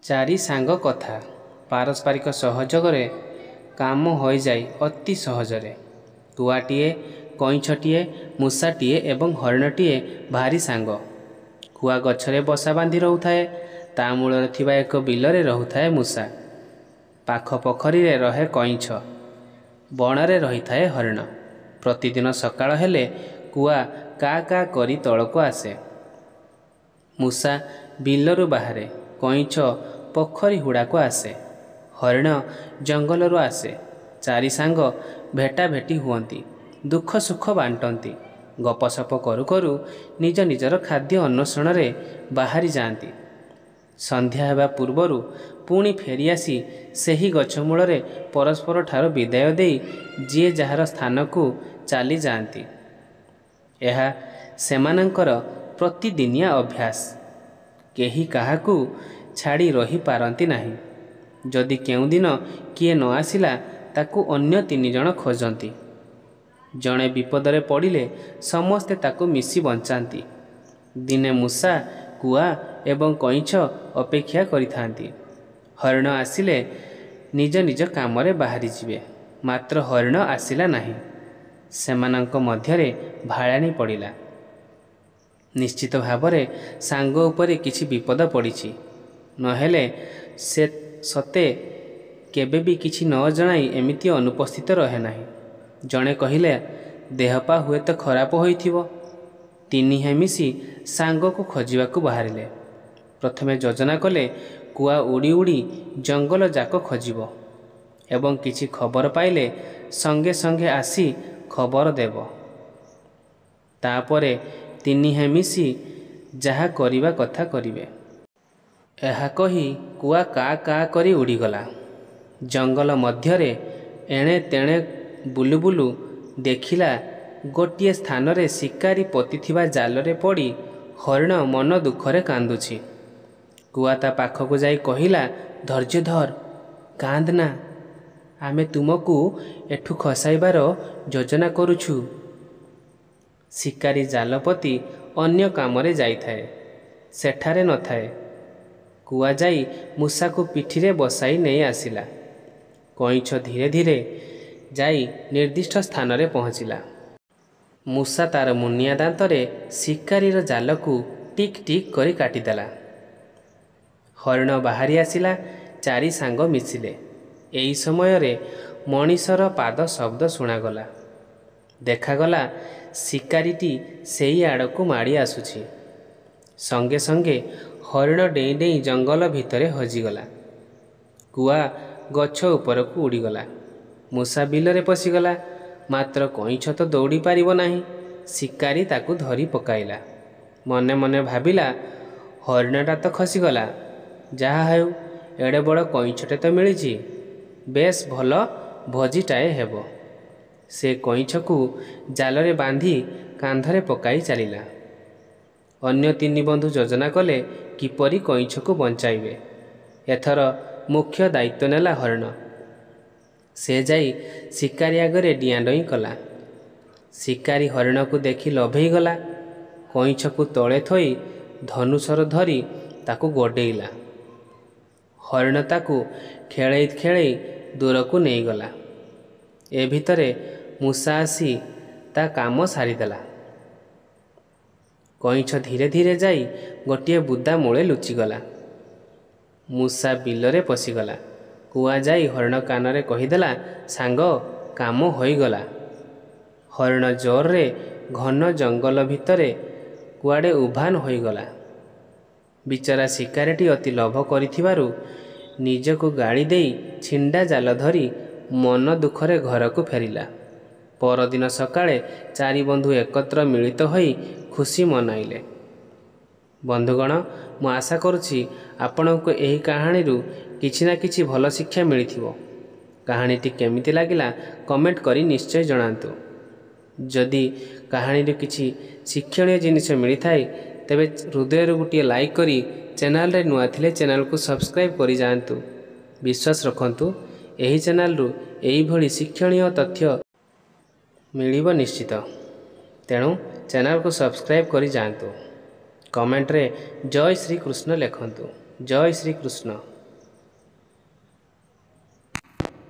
ଚାରି ସାଙ୍ଗ କଥା ପାରସ୍ପରିକ ସହଯୋଗରେ କାମ ହୋଇଯାଏ ଅତି ସହଜରେ। କୁଆଟିଏ, କଇଁଛଟିଏ, ମୂଷାଟିଏ ଏବଂ ହରିଣଟିଏ ଭାରି ସାଙ୍ଗ। କୁଆ ଗଛରେ ବସା ବାନ୍ଧି ରହୁଥାଏ। ତା ମୂଳରେ ଥିବା ଏକ ବିଲରେ ରହୁଥାଏ ମୂଷା। ପାଖ ପୋଖରୀରେ ରହେ କଇଁଛ। ବଣରେ ରହିଥାଏ ହରିଣ। ପ୍ରତିଦିନ ସକାଳ ହେଲେ କୁଆ କା କା କରି ତଳକୁ ଆସେ। ମୂଷା ବିଲରୁ ବାହାରେ। କଇଁଛ ପୋଖରୀ ହୁଡ଼ାକୁ ଆସେ। ହରିଣ ଜଙ୍ଗଲରୁ ଆସେ। ଚାରି ସାଙ୍ଗ ଭେଟା ଭେଟି ହୁଅନ୍ତି। ଦୁଃଖ ସୁଖ ବାଣ୍ଟନ୍ତି। ଗପସପ କରୁ କରୁ ନିଜ ନିଜର ଖାଦ୍ୟ ଅନ୍ୱେଷଣରେ ବାହାରି ଯାଆନ୍ତି। ସନ୍ଧ୍ୟା ହେବା ପୂର୍ବରୁ ପୁଣି ଫେରିଆସି ସେହି ଗଛ ମୂଳରେ ପରସ୍ପରଠାରୁ ବିଦାୟ ଦେଇ ଯିଏ ଯାହାର ସ୍ଥାନକୁ ଚାଲିଯାଆନ୍ତି। ଏହା ସେମାନଙ୍କର ପ୍ରତିଦିନିଆ ଅଭ୍ୟାସ। କେହି କାହାକୁ ଛାଡ଼ି ରହିପାରନ୍ତି ନାହିଁ। ଯଦି କେଉଁଦିନ କିଏ ନ ଆସିଲା ତାକୁ ଅନ୍ୟ ତିନି ଜଣ ଖୋଜନ୍ତି। ଜଣେ ବିପଦରେ ପଡ଼ିଲେ ସମସ୍ତେ ତାକୁ ମିଶି ବଞ୍ଚାନ୍ତି। ଦିନେ ମୂଷା, କୁଆ ଏବଂ କଇଁଛ ଅପେକ୍ଷା କରିଥାନ୍ତି। ହରିଣ ଆସିଲେ ନିଜ ନିଜ କାମରେ ବାହାରିଯିବେ। ମାତ୍ର ହରିଣ ଆସିଲା ନାହିଁ। ସେମାନଙ୍କ ମଧ୍ୟରେ ଭାଳାଣି ପଡ଼ିଲା। ନିଶ୍ଚିତ ଭାବରେ ସାଙ୍ଗ ଉପରେ କିଛି ବିପଦ ପଡ଼ିଛି। ନହେଲେ ସେ ସତେ କେବେ ବି କିଛି ନ ଜଣାଇ ଏମିତି ଅନୁପସ୍ଥିତ ରହେ ନାହିଁ। ଜଣେ କହିଲେ, ଦେହପା ହୁଏତ ଖରାପ ହୋଇଥିବ। ତିନିହେଁ ମିଶି ସାଙ୍ଗକୁ ଖୋଜିବାକୁ ବାହାରିଲେ। ପ୍ରଥମେ ଯୋଜନା କଲେ କୁଆ ଉଡ଼ି ଉଡ଼ି ଜଙ୍ଗଲ ଯାକ ଖୋଜିବ ଏବଂ କିଛି ଖବର ପାଇଲେ ସଙ୍ଗେ ସଙ୍ଗେ ଆସି ଖବର ଦେବ। ତାପରେ ତିନିହେଁ ମିଶି ଯାହା କରିବା କଥା କରିବେ। ଏହା କହି କୁଆ କା କା କରି ଉଡ଼ିଗଲା। ଜଙ୍ଗଲ ମଧ୍ୟରେ ଏଣେ ତେଣେ ବୁଲୁ ବୁଲୁ ଦେଖିଲା ଗୋଟିଏ ସ୍ଥାନରେ ଶିକାରୀ ପୋତିଥିବା ଜାଲରେ ପଡ଼ି ହରିଣ ମନ ଦୁଃଖରେ କାନ୍ଦୁଛି। କୁଆ ତା ପାଖକୁ ଯାଇ କହିଲା, ଧୈର୍ଯ୍ୟ ଧର, କାନ୍ଦନା, ଆମେ ତୁମକୁ ଏଠୁ ଖସାଇବାର ଯୋଜନା କରୁଛୁ। ଶିକାରୀ ଜାଲ ପୋତି ଅନ୍ୟ କାମରେ ଯାଇଥାଏ। ସେଠାରେ ନଥାଏ। କୁଆ ଯାଇ ମୂଷାକୁ ପିଠିରେ ବସାଇ ନେଇ ଆସିଲା। କଇଁଛ ଧୀରେ ଧୀରେ ଯାଇ ନିର୍ଦ୍ଦିଷ୍ଟ ସ୍ଥାନରେ ପହଞ୍ଚିଲା। ମୂଷା ତାର ମୁନିଆ ଦାନ୍ତରେ ଶିକାରୀର ଜାଲକୁ ଟିକ୍ ଟିକ୍ କରି କାଟିଦେଲା। ହରିଣ ବାହାରି ଆସିଲା। ଚାରି ସାଙ୍ଗ ମିଶିଲେ। ଏହି ସମୟରେ ମଣିଷର ପାଦ ଶବ୍ଦ ଶୁଣାଗଲା। ଦେଖାଗଲା ଶିକାରୀଟି ସେଇ ଆଡ଼କୁ ମାଡ଼ି ଆସୁଛି। ସଙ୍ଗେ ସଙ୍ଗେ ହରିଣ ଡେଇଁ ଡେଇଁ ଜଙ୍ଗଲ ଭିତରେ ହଜିଗଲା। କୁଆ ଗଛ ଉପରକୁ ଉଡ଼ିଗଲା। ମୂଷା ବିଲରେ ପଶିଗଲା। ମାତ୍ର କଇଁଛ ତ ଦୌଡ଼ି ପାରିବ ନାହିଁ। ଶିକାରୀ ତାକୁ ଧରି ପକାଇଲା। ମନେ ମନେ ଭାବିଲା, ହରିଣଟା ତ ଖସିଗଲା। ଯାହା ହେଉ, ଏଡ଼େ ବଡ଼ କଇଁଛଟେ ତ ମିଳିଛି। ବେଶ୍ ଭଲ ଭୋଜିଟାଏ ହେବ। ସେ କଇଁଛକୁ ଜାଲରେ ବାନ୍ଧି କାନ୍ଧରେ ପକାଇ ଚାଲିଲା। ଅନ୍ୟ ତିନି ବନ୍ଧୁ ଯୋଜନା କଲେ କିପରି କଇଁଛକୁ ବଞ୍ଚାଇବେ। ଏଥର ମୁଖ୍ୟ ଦାୟିତ୍ୱ ନେଲା ହରିଣ। ସେ ଯାଇ ଶିକାରୀ ଆଗରେ ଡିଆଁ ଡଇଁ କଲା। ଶିକାରୀ ହରିଣକୁ ଦେଖି ଲୋଭେଇ ଗଲା। କଇଁଛକୁ ତଳେ ଥୋଇ ଧନୁଶର ଧରି ତାକୁ ଗୋଡ଼େଇଲା। ହରିଣ ତାକୁ ଖେଳେଇ ଖେଳେଇ ଦୂରକୁ ନେଇଗଲା। ଏ ଭିତରେ ମୂଷା ଆସି ତା କାମ ସାରିଦେଲା। କଇଁଛ ଧୀରେ ଧୀରେ ଯାଇ ଗୋଟିଏ ବୁଦା ମୂଳେ ଲୁଚିଗଲା। ମୂଷା ବିଲରେ ପଶିଗଲା। କୁଆ ଯାଇ ହରିଣ କାନରେ କହିଦେଲା, ସାଙ୍ଗ, କାମ ହୋଇଗଲା। ହରିଣ ଜୋରରେ ଘନ ଜଙ୍ଗଲ ଭିତରେ କୁଆଡ଼େ ଉଭାନ ହୋଇଗଲା। ବିଚରା ଶିକାରୀଟି ଅତି ଲୋଭ କରିଥିବାରୁ ନିଜକୁ ଗାଳି ଦେଇ ଛିଣ୍ଡା ଜାଲ ଧରି ମନ ଦୁଃଖରେ ଘରକୁ ଫେରିଲା। ପରଦିନ ସକାଳେ ଚାରି ବନ୍ଧୁ ଏକତ୍ର ମିଳିତ ହୋଇ ଖୁସି ମନାଇଲେ। ବନ୍ଧୁଗଣ, ମୁଁ ଆଶା କରୁଛି ଆପଣଙ୍କୁ ଏହି କାହାଣୀରୁ କିଛି ନା କିଛି ଭଲ ଶିକ୍ଷା ମିଳିଥିବ। କାହାଣୀଟି କେମିତି ଲାଗିଲା କମେଣ୍ଟ କରି ନିଶ୍ଚୟ ଜଣାନ୍ତୁ। ଯଦି କାହାଣୀରୁ କିଛି ଶିକ୍ଷଣୀୟ ଜିନିଷ ମିଳିଥାଏ ତେବେ ହୃଦୟରୁ ଗୋଟିଏ ଲାଇକ୍ କରି ଚ୍ୟାନେଲରେ ନୂଆ ଥିଲେ ଚ୍ୟାନେଲକୁ ସବସ୍କ୍ରାଇବ୍ କରି ଯାଆନ୍ତୁ। ବିଶ୍ୱାସ ରଖନ୍ତୁ, ଏହି ଚ୍ୟାନେଲରୁ ଏହିଭଳି ଶିକ୍ଷଣୀୟ ତଥ୍ୟ ମିଳିବ ନିଶ୍ଚିତ। ତେଣୁ ଚ୍ୟାନେଲକୁ ସବସ୍କ୍ରାଇବ୍ କରି ଯାଆନ୍ତୁ। କମେଣ୍ଟରେ ଜୟ ଶ୍ରୀକୃଷ୍ଣ ଲେଖନ୍ତୁ। ଜୟ ଶ୍ରୀକୃଷ୍ଣ।